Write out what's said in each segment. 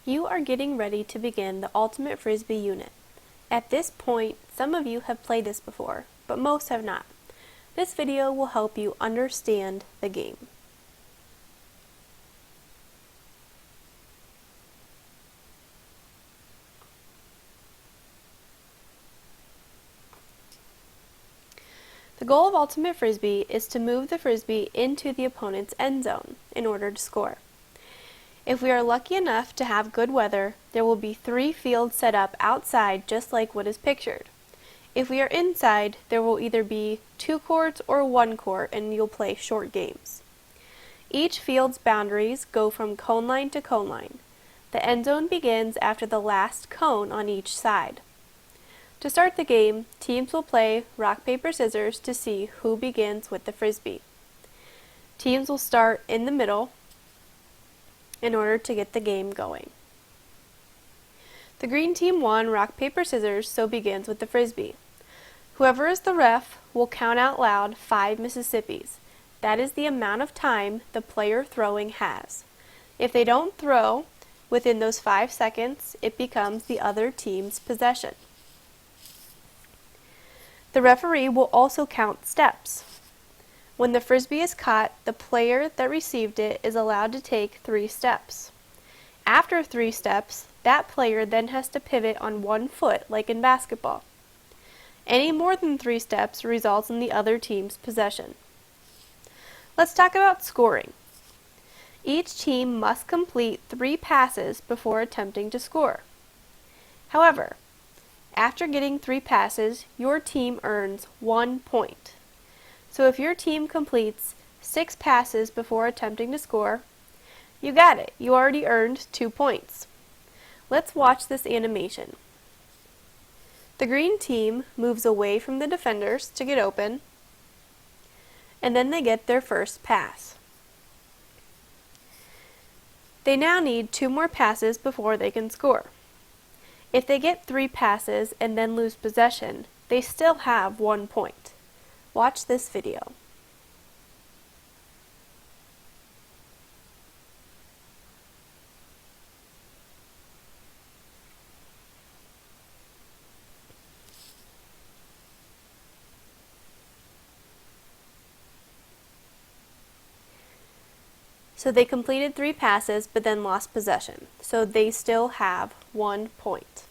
You are getting ready to begin the Ultimate Frisbee unit. At this point, some of you have played this before, but most have not. This video will help you understand the game. The goal of Ultimate Frisbee is to move the Frisbee into the opponent's end zone in order to score. If we are lucky enough to have good weather, there will be 3 fields set up outside just like what is pictured. If we are inside, there will either be 2 courts or 1 court and you'll play short games. Each field's boundaries go from cone line to cone line. The end zone begins after the last cone on each side. To start the game, teams will play rock, paper, scissors to see who begins with the Frisbee. Teams will start in the middle in order to get the game going. The green team won rock, paper, scissors, so begins with the Frisbee. Whoever is the ref will count out loud 5 Mississippis. That is the amount of time the player throwing has. If they don't throw within those 5 seconds, it becomes the other team's possession. The referee will also count steps. When the Frisbee is caught, the player that received it is allowed to take 3 steps. After 3 steps, that player then has to pivot on 1 foot like in basketball. Any more than 3 steps results in the other team's possession. Let's talk about scoring. Each team must complete 3 passes before attempting to score. However, after getting 3 passes, your team earns 1 point. So if your team completes 6 passes before attempting to score, you got it. You already earned 2 points. Let's watch this animation. The green team moves away from the defenders to get open, and then they get their first pass. They now need 2 more passes before they can score. If they get 3 passes and then lose possession, they still have 1 point. Watch this video. So they completed 3 passes but then lost possession. So they still have 1 point.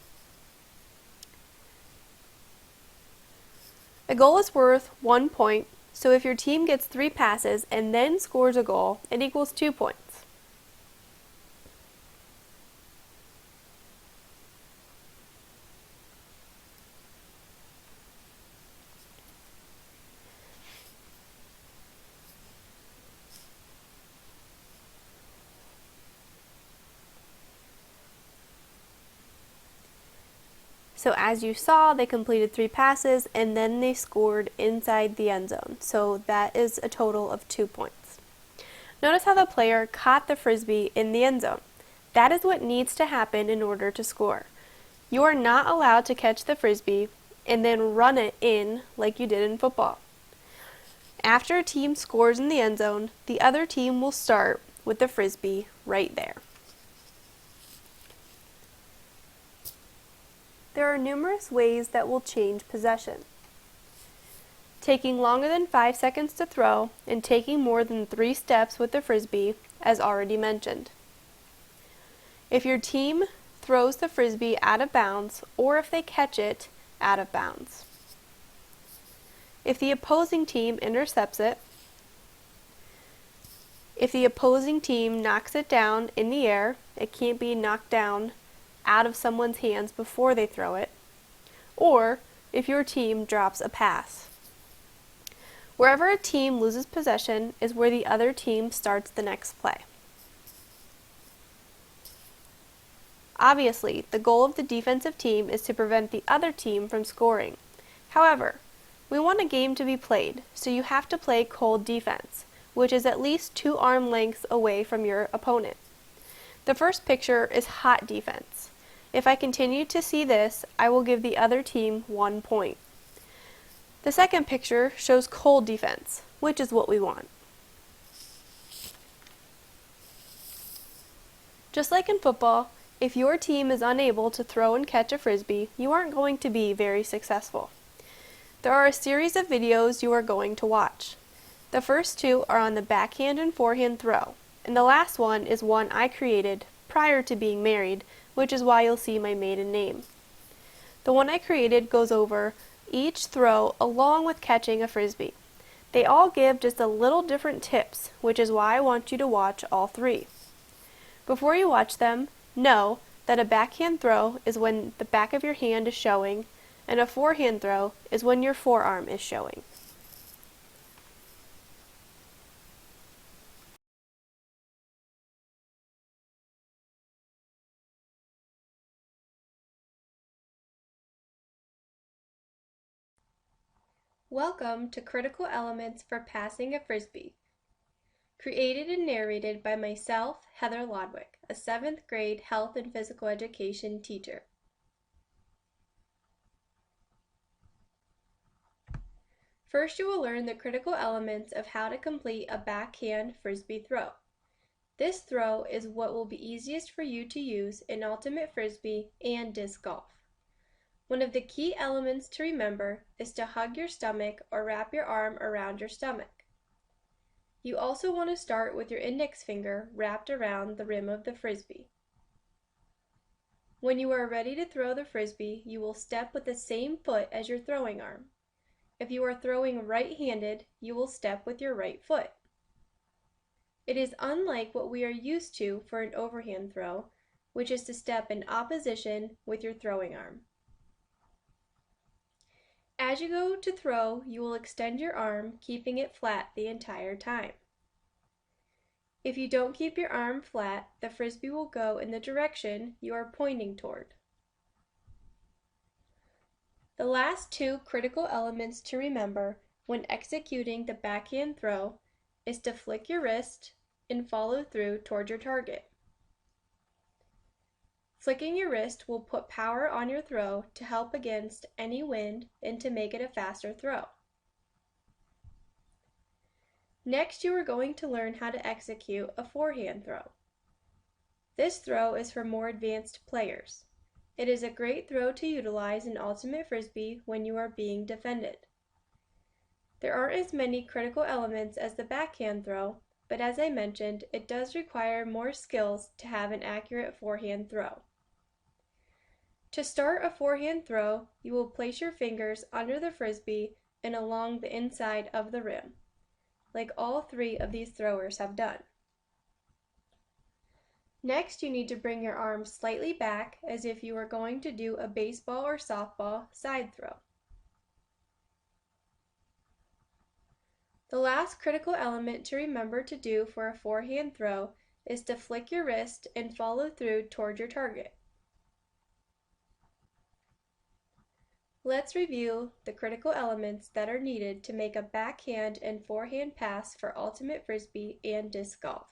A goal is worth 1 point, so if your team gets 3 passes and then scores a goal, it equals 2 points. So as you saw, they completed 3 passes and then they scored inside the end zone. So that is a total of 2 points. Notice how the player caught the Frisbee in the end zone. That is what needs to happen in order to score. You are not allowed to catch the Frisbee and then run it in like you did in football. After a team scores in the end zone, the other team will start with the Frisbee right there. There are numerous ways that will change possession. Taking longer than 5 seconds to throw and taking more than 3 steps with the Frisbee, as already mentioned. If your team throws the Frisbee out of bounds or if they catch it out of bounds. If the opposing team intercepts it. If the opposing team knocks it down in the air, it can't be knocked down out of someone's hands before they throw it, or if your team drops a pass. Wherever a team loses possession is where the other team starts the next play. Obviously, the goal of the defensive team is to prevent the other team from scoring. However, we want a game to be played, so you have to play cold defense, which is at least 2 arm lengths away from your opponent. The first picture is hot defense. If I continue to see this, I will give the other team 1 point. The second picture shows cold defense, which is what we want. Just like in football, If your team is unable to throw and catch a Frisbee, you aren't going to be very successful. There are a series of videos you are going to watch. The first two are on the backhand and forehand throw, and the last one is one I created prior to being married, which is why you'll see my maiden name. The one I created goes over each throw along with catching a Frisbee. They all give just a little different tips, which is why I want you to watch all three. Before you watch them, know that a backhand throw is when the back of your hand is showing, and a forehand throw is when your forearm is showing. Welcome to Critical Elements for Passing a Frisbee. Created and narrated by myself, Heather Lodwick, a 7th grade health and physical education teacher. First, you will learn the critical elements of how to complete a backhand Frisbee throw. This throw is what will be easiest for you to use in Ultimate Frisbee and disc golf. One of the key elements to remember is to hug your stomach or wrap your arm around your stomach. You also want to start with your index finger wrapped around the rim of the Frisbee. When you are ready to throw the Frisbee, you will step with the same foot as your throwing arm. If you are throwing right-handed, you will step with your right foot. It is unlike what we are used to for an overhand throw, which is to step in opposition with your throwing arm. As you go to throw, you will extend your arm, keeping it flat the entire time. If you don't keep your arm flat, the Frisbee will go in the direction you are pointing toward. The last two critical elements to remember when executing the backhand throw is to flick your wrist and follow through toward your target. Flicking your wrist will put power on your throw to help against any wind and to make it a faster throw. Next, you are going to learn how to execute a forehand throw. This throw is for more advanced players. It is a great throw to utilize in Ultimate Frisbee when you are being defended. There aren't as many critical elements as the backhand throw, but as I mentioned, it does require more skills to have an accurate forehand throw. To start a forehand throw, you will place your fingers under the Frisbee and along the inside of the rim, like all three of these throwers have done. Next, you need to bring your arm slightly back as if you were going to do a baseball or softball side throw. The last critical element to remember to do for a forehand throw is to flick your wrist and follow through toward your target. Let's review the critical elements that are needed to make a backhand and forehand pass for Ultimate Frisbee and disc golf.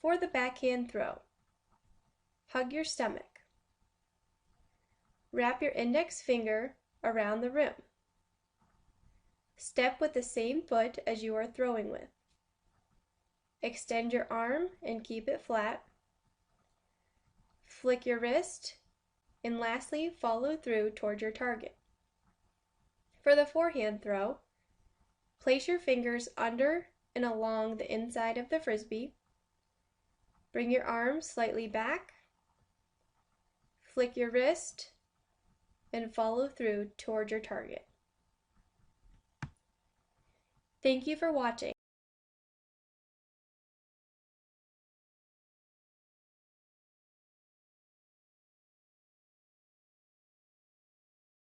For the backhand throw, hug your stomach. Wrap your index finger around the rim. Step with the same foot as you are throwing with. Extend your arm and keep it flat. Flick your wrist, and lastly, follow through toward your target. For the forehand throw, place your fingers under and along the inside of the Frisbee. Bring your arm slightly back. Flick your wrist, and follow through toward your target. Thank you for watching.